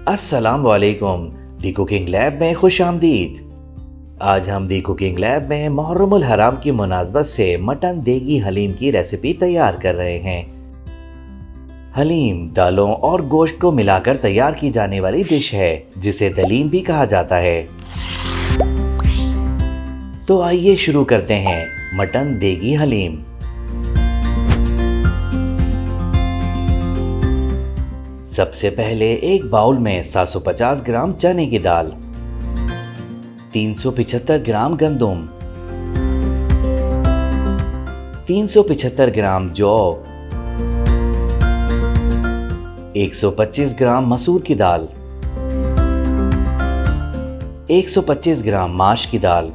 अस्सलाम वालेकुम। दी cooking lab में खुश आमदीद। आज हम दी कुकिंग लैब में मुहर्रमुल हराम की मुनासबत से मटन देगी हलीम की रेसिपी तैयार कर रहे हैं। हलीम दालों और गोश्त को मिलाकर तैयार की जाने वाली डिश है जिसे दलीम भी कहा जाता है। तो आइए शुरू करते हैं मटन देगी हलीम। सबसे पहले एक बाउल में 750 ग्राम चने की दाल, 375 ग्राम गंदुम, 375 ग्राम जौ, 125 ग्राम मसूर की दाल, 125 ग्राम माश की दाल,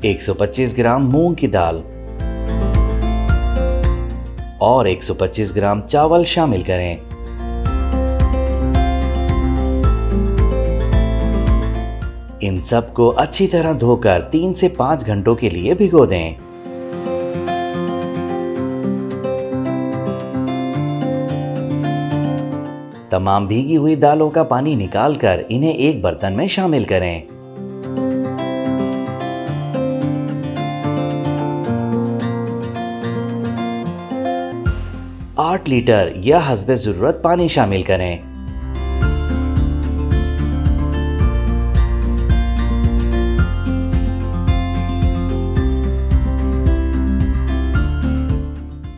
125 ग्राम मूंग की दाल और 125 ग्राम चावल शामिल करें। इन सब को अच्छी तरह धोकर 3 से 5 घंटों के लिए भिगो दें। तमाम भीगी हुई दालों का पानी निकालकर इन्हें एक बर्तन में शामिल करें। आठ लीटर या हस्बे जरूरत पानी शामिल करें।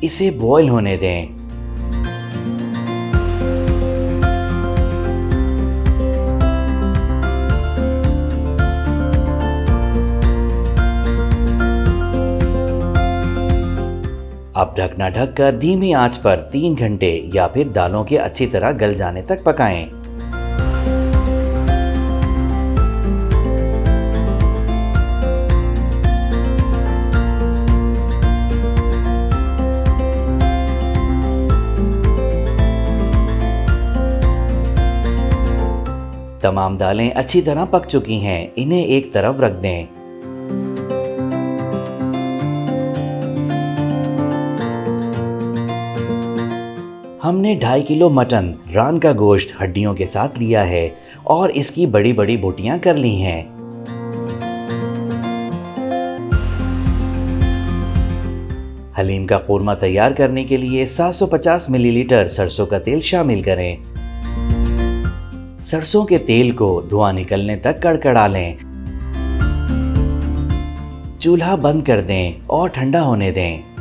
इसे बॉईल होने दें। अब ढकना ढककर धीमी आंच पर 3 घंटे या फिर दालों के अच्छी तरह गल जाने तक पकाएं। तमाम दालें अच्छी तरह पक चुकी हैं, इन्हें एक तरफ रख दें। हमने 2.5 किलो मटन रान का गोश्त हड्डियों के साथ लिया है और इसकी बड़ी बड़ी बोटियां कर ली हैं। हलीम का कोरमा तैयार करने के लिए 750 मिलीलीटर सरसों का तेल शामिल करें। सरसों के तेल को धुआं निकलने तक कड़कड़ा लें। चूल्हा बंद कर दें और ठंडा होने दें।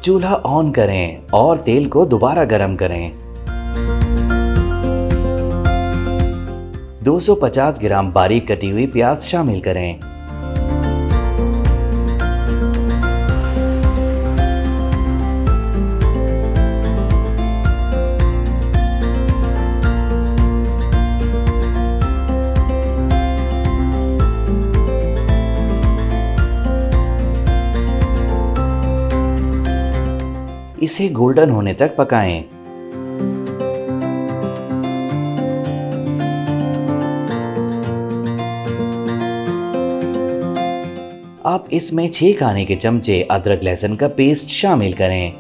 चूल्हा ऑन करें और तेल को दोबारा गर्म करें। 250 ग्राम बारीक कटी हुई प्याज शामिल करें। इसे गोल्डन होने तक पकाएं। अब इसमें 6 खाने के चमचे अदरक लहसुन का पेस्ट शामिल करें।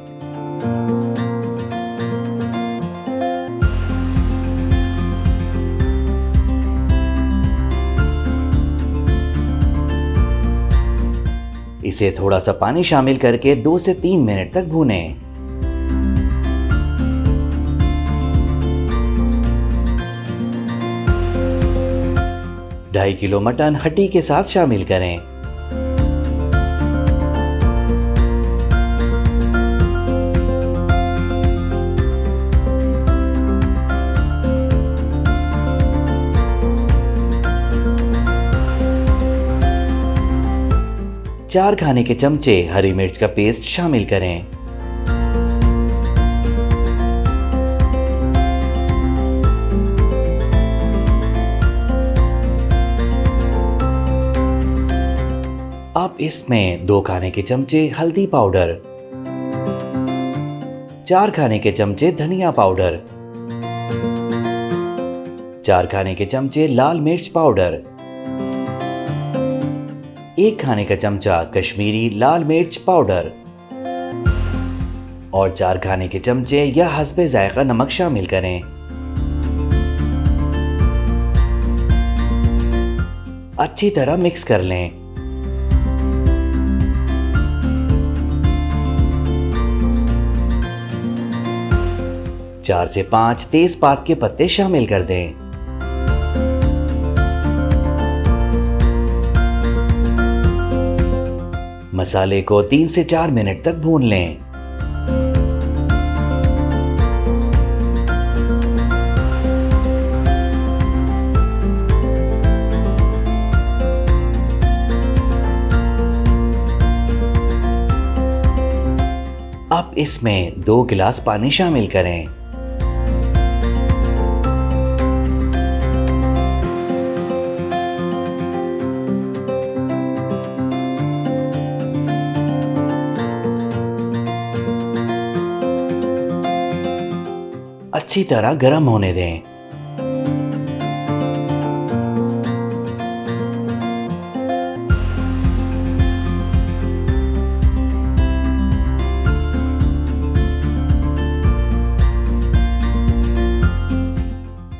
इसे थोड़ा सा पानी शामिल करके 2 से 3 मिनट तक भूनें। 2.5 किलो मटन हड्डी के साथ शामिल करें। चार खाने के चमचे हरी मिर्च का पेस्ट शामिल करें। अब इसमें 2 खाने के चमचे हल्दी पाउडर, 4 खाने के चमचे धनिया पाउडर, 4 खाने के चमचे लाल मिर्च पाउडर, 1 खाने का चमचा कश्मीरी लाल मिर्च पाउडर, और 4 खाने के चमचे या हस्बे जायका नमक शामिल करें। अच्छी तरह मिक्स कर लें। चार से 5 तेजपात के पत्ते शामिल कर दें। मसाले को 3 से 4 मिनट तक भून लें। अब इसमें 2 गिलास पानी शामिल करें। अच्छी तरह गर्म होने दें।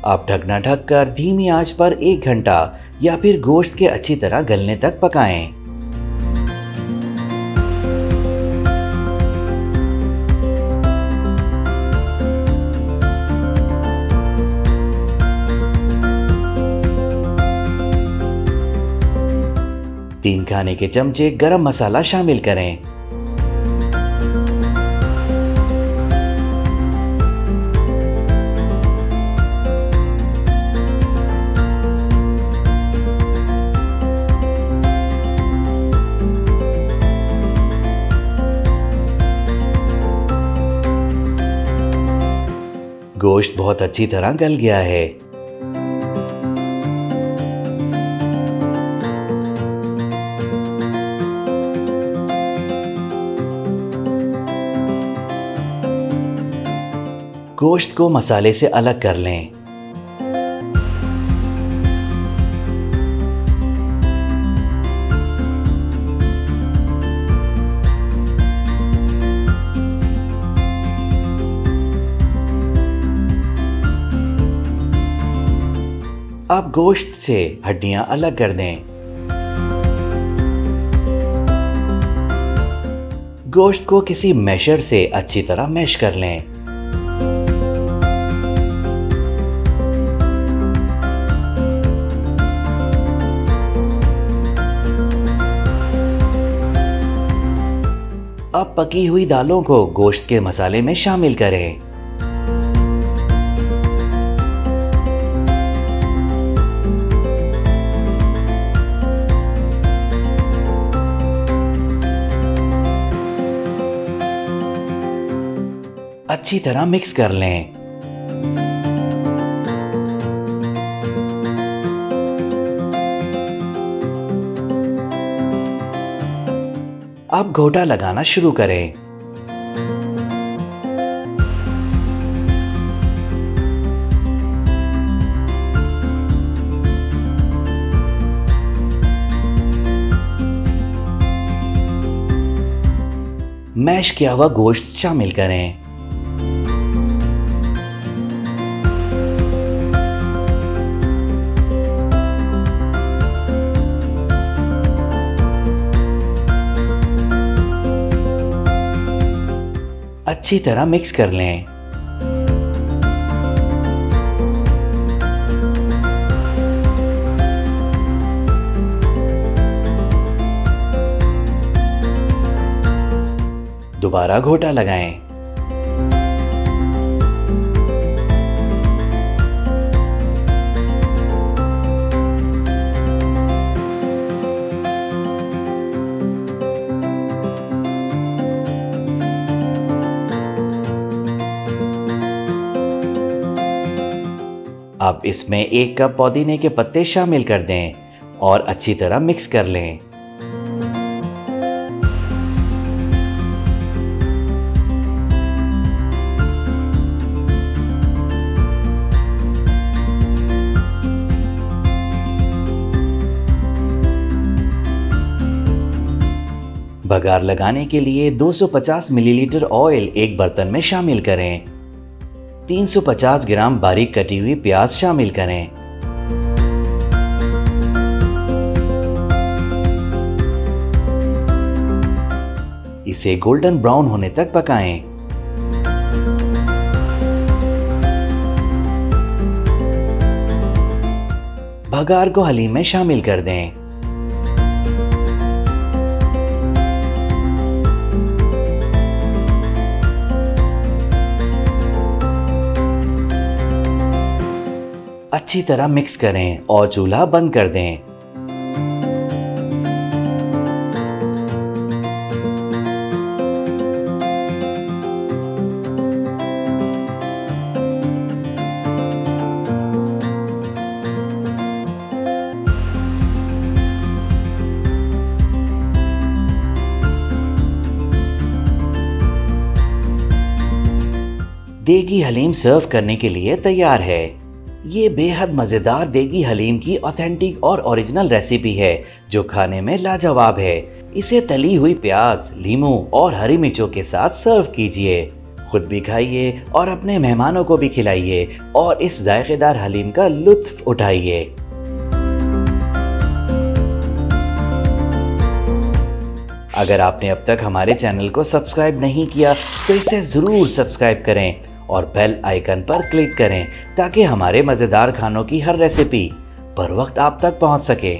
अब ढकना ढककर धीमी आंच पर 1 घंटा या फिर गोश्त के अच्छी तरह गलने तक पकाएं। तीन खाने के चमचे गरम मसाला शामिल करें। गोश्त बहुत अच्छी तरह गल गया है। गोश्त को मसाले से अलग कर लें। अब गोश्त से हड्डियां अलग कर दें। गोश्त को किसी मैशर से अच्छी तरह मैश कर लें। अब पकी हुई दालों को गोश्त के मसाले में शामिल करें। अच्छी तरह मिक्स कर लें। अब घोटा लगाना शुरू करें। मैश किया हुआ गोश्त शामिल करें। अच्छी तरह मिक्स कर लें। दोबारा घोटा लगाएं। अब इसमें 1 कप पुदीने के पत्ते शामिल कर दें और अच्छी तरह मिक्स कर लें। बघार लगाने के लिए 250 मिलीलीटर ऑयल एक बर्तन में शामिल करें। 350 ग्राम बारीक कटी हुई प्याज शामिल करें। इसे गोल्डन ब्राउन होने तक पकाएं। बघार को हलीम में शामिल कर दें। अच्छी तरह मिक्स करें और चूल्हा बंद कर दें। देगी हलीम सर्व करने के लिए तैयार है। ये बेहद मज़ेदार देगी हलीम की ऑथेंटिक और ओरिजिनल रेसिपी है जो खाने में लाजवाब है। इसे तली हुई प्याज, लीमू और हरी मिर्चों के साथ सर्व कीजिए। खुद भी खाइए और अपने मेहमानों को भी खिलाइए और इस जायकेदार हलीम का लुत्फ उठाइए। अगर आपने अब तक हमारे चैनल को सब्सक्राइब नहीं किया तो इसे ज़रूर सब्सक्राइब करें और बेल आइकन पर क्लिक करें ताकि हमारे मज़ेदार खानों की हर रेसिपी बर वक्त आप तक पहुंच सके।